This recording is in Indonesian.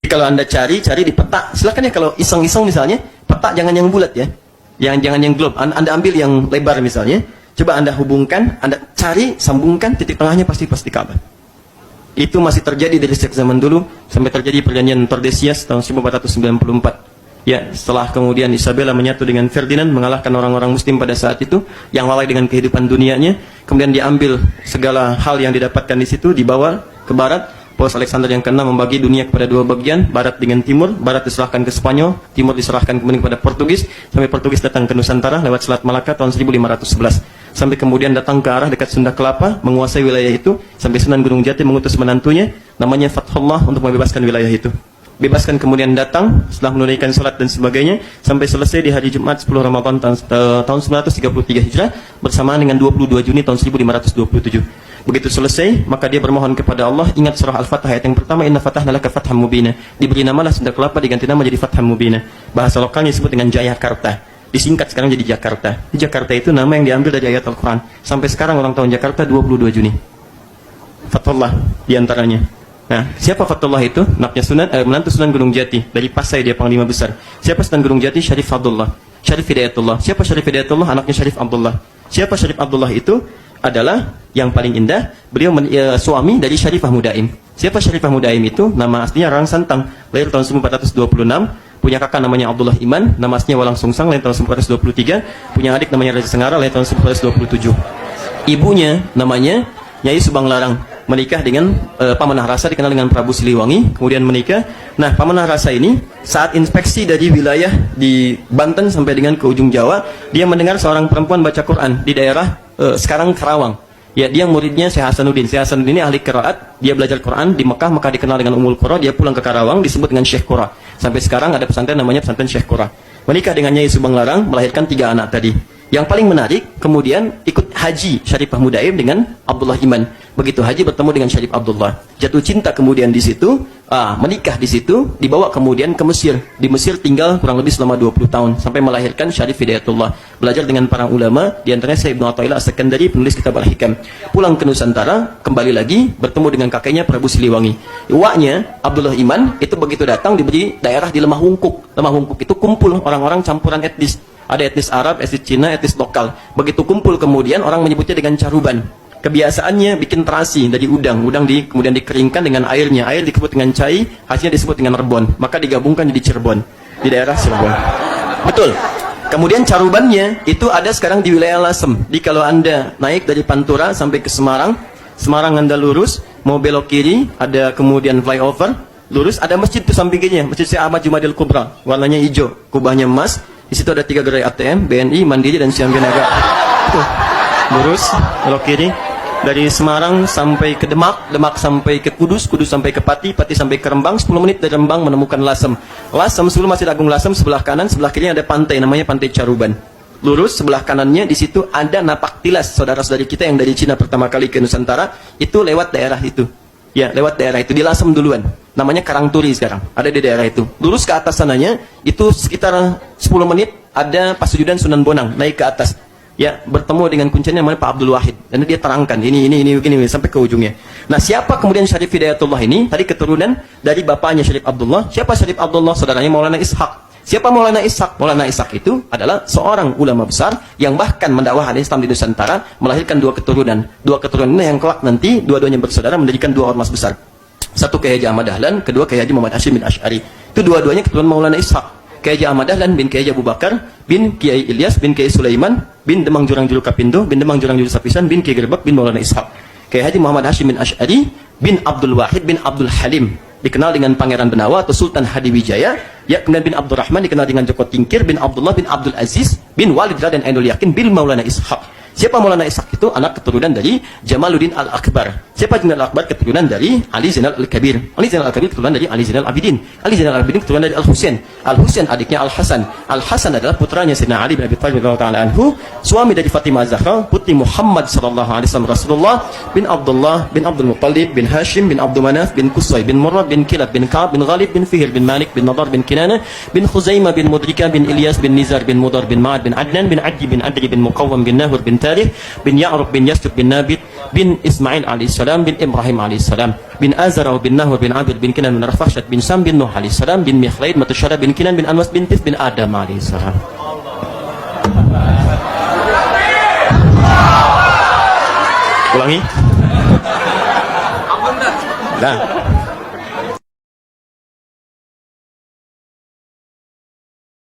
Kalau Anda cari di peta, silakan ya. Kalau iseng-iseng misalnya, peta jangan yang bulat ya, jangan yang globe. Anda ambil yang lebar misalnya, coba Anda hubungkan, Anda cari, sambungkan, titik tengahnya pasti Ka'bah. Itu masih terjadi dari sejak zaman dulu sampai terjadi perjanjian Tordesillas tahun 1494. Ya, setelah kemudian Isabella menyatu dengan Ferdinand, mengalahkan orang-orang Muslim pada saat itu yang lalai dengan kehidupan dunianya, kemudian diambil segala hal yang didapatkan di situ, dibawa ke barat. Paus Alexander yang ke-6 membagi dunia kepada dua bagian, barat dengan timur. Barat diserahkan ke Spanyol, timur diserahkan kemudian kepada Portugis, sampai Portugis datang ke Nusantara lewat Selat Malaka tahun 1511. Sampai kemudian datang ke arah dekat Sunda Kelapa, menguasai wilayah itu, sampai Sunan Gunung Jati mengutus menantunya, namanya Fathullah, untuk membebaskan wilayah itu. Bebaskan kemudian datang setelah menunaikan salat dan sebagainya, sampai selesai di hari Jumat 10 Ramadan tahun 933 Hijrah bersamaan dengan 22 Juni tahun 1527. Begitu selesai, maka dia bermohon kepada Allah, ingat surah Al-Fatah ayat yang pertama, inna fatahna laka fatham mubina. Diberi namalah Sunda Kelapa, diganti nama jadi Fatham Mubina. Bahasa lokalnya disebut dengan Jayakarta. Disingkat sekarang jadi Jakarta. Jakarta itu nama yang diambil dari ayat Al-Quran. Sampai sekarang orang tahun Jakarta 22 Juni. Fathullah diantaranya. Nah, siapa Fathullah itu? Menantu Sunan Gunung Jati. Dari Pasai dia panglima besar. Siapa Sunan Gunung Jati? Syarif Abdullah. Syarif Hidayatullah. Siapa Syarif Hidayatullah? Anaknya Syarif Abdullah. Siapa Syarif Abdullah itu? Adalah yang paling indah. Beliau suami dari Syarifah Mudaim. Siapa Syarifah Mudaim itu? Nama aslinya Rang Santang. Lahir tahun 1426. Punya kakak namanya Abdullah Iman. Nama aslinya Walang Sungsang. Lahir tahun 1423. Punya adik namanya Raja Sengara. Lahir tahun 1427. Ibunya namanya Nyai Subang Larang, menikah dengan Pamanah Rasa, dikenal dengan Prabu Siliwangi, kemudian menikah. Nah, Pamanah Rasa ini saat inspeksi dari wilayah di Banten sampai dengan ke ujung Jawa, dia mendengar seorang perempuan baca Quran di daerah sekarang Karawang. Ya, dia muridnya Syekh Hasanuddin. Syekh Hasanuddin ini ahli qiraat, dia belajar Quran di Mekah, maka dikenal dengan Ummul Qura. Dia pulang ke Karawang, disebut dengan Syekh Qura. Sampai sekarang ada pesantren namanya pesantren Syekh Qura. Menikah dengan Nyai Subang Larang, melahirkan 3 anak tadi. Yang paling menarik, kemudian ikut haji Syarifah Mudaim dengan Abdullah Iman. Begitu haji bertemu dengan Syarif Abdullah, jatuh cinta kemudian di situ, menikah di situ, dibawa kemudian ke Mesir. Di Mesir tinggal kurang lebih selama 20 tahun sampai melahirkan Syarif Hidayatullah. Belajar dengan para ulama, di antaranya Syekh Ibnu Athaillah As-Sakandari, penulis kitab Al-Hikam. Pulang ke Nusantara, kembali lagi bertemu dengan kakeknya Prabu Siliwangi. Iwaknya Abdullah Iman itu begitu datang diberi daerah di Lemah Wungkuk. Lemah Wungkuk itu kumpul orang-orang campuran etnis. Ada etnis Arab, etnis Cina, etnis lokal. Begitu kumpul kemudian orang menyebutnya dengan caruban. Kebiasaannya bikin terasi dari udang. Kemudian dikeringkan dengan airnya. Air disebut dengan cai, hasilnya disebut dengan rebon. Maka digabungkan jadi Cirebon. Di daerah Cirebon. Betul. Kemudian carubannya itu ada sekarang di wilayah Lasem. Jadi kalau Anda naik dari Pantura sampai ke Semarang, Semarang Anda lurus, mau belok kiri, ada kemudian flyover, lurus, ada masjid itu samping kirinya. Masjid Syekh Ahmad Jumadil Kubra. Warnanya hijau, kubahnya emas. Di situ ada 3 gerai ATM, BNI, Mandiri, dan Siam Binaga. Lurus, belok kiri. Dari Semarang sampai ke Demak, Demak sampai ke Kudus, Kudus sampai ke Pati, Pati sampai ke Rembang. 10 menit dari Rembang menemukan Lasem. Lasem, sebelum Masjid Agung Lasem, sebelah kanan, sebelah kirinya ada pantai, namanya Pantai Caruban. Lurus, sebelah kanannya, di situ ada Napak Tilas, saudara-saudari kita yang dari Cina pertama kali ke Nusantara, itu lewat daerah itu. Ya, lewat daerah itu, di Lasem duluan. Namanya Karangturi sekarang, ada di daerah itu. Lurus ke atas sananya, itu sekitar 10 menit, ada Pasujudan Sunan Bonang, naik ke atas. Ya, bertemu dengan kuncinya namanya Pak Abdul Wahid. Dan dia terangkan, ini, begini, sampai ke ujungnya. Nah, siapa kemudian Syarif Hidayatullah ini? Tadi keturunan dari bapaknya Syarif Abdullah. Siapa Syarif Abdullah? Saudaranya Maulana Ishaq. Siapa Maulana Ishaq? Maulana Ishaq itu adalah seorang ulama besar yang bahkan mendakwahkan Islam di Nusantara, melahirkan 2 keturunan. 2 keturunan ini yang kelak nanti dua-duanya bersaudara mendirikan 2 ormas besar. Satu Kiai Haji Ahmad Dahlan, kedua Kiai Haji Muhammad Hashim bin Asy'ari. Itu dua-duanya keturunan Maulana Ishaq. Kiai Haji Ahmad Dahlan bin Kiai Haji Abu Bakar bin Kiai Ilyas bin Kiai Sulaiman bin Demang Jurang Juru Kapindo bin Demang Jurang Juru Sapisan bin Kiai Gerbek bin Maulana Ishaq. Kiai Haji Muhammad Hashim bin Asy'ari bin Abdul Wahid bin Abdul Halim, dikenal dengan Pangeran Benawa atau Sultan Hadiwijaya. Ya, kemudian bin Abdurrahman dikenal dengan Joko Tingkir bin Abdullah bin Abdul Aziz bin Walid Raden Ainul Yakin bin Maulana Ishaq. Siapa Maulana Ishaq itu? Anak keturunan dari Jamaluddin Al-Akbar. Siapa Jamaluddin Al-Akbar? Keturunan dari Ali Zainal Al-Kabir. Ali Zainal Al-Kabir keturunan dari Ali Zainal Abidin. Ali Zainal Abidin keturunan dari Al-Husain. Al-Husain adiknya Al-Hasan. Al-Hasan adalah putranya Sayyidina Ali bin Abi Thalib radhiyallahu ta'ala anhu, suami dari Fatimah Zahra, putri Muhammad sallallahu alaihi wasallam Rasulullah bin Abdullah bin Abdul Muttalib bin Hashim bin Abdul Manaf bin Qusay bin Murrah bin Kilab bin Ka'ab bin Ghalib bin Fihr bin Malik bin Nadar bin Kinana bin Khuzaimah bin Mudrika bin Ilyas bin Nizar bin Mudar bin Ma'ad bin Adnan bin Adji bin Adri bin Muqawwam bin Nahur bin Thalith, bin Ya'rub bin Yasjub bin Nabit, bin Ismail alaihissalam, bin Ibrahim alaihissalam, bin Azara bin Nahur bin Abid bin Kinan bin Rafashad bin Sam bin Nuh alaihissalam, bin Mikhlaid Matusyara bin Kinan bin Anwas bin Tif bin Adam alaihissalam. Ulangi. Nah.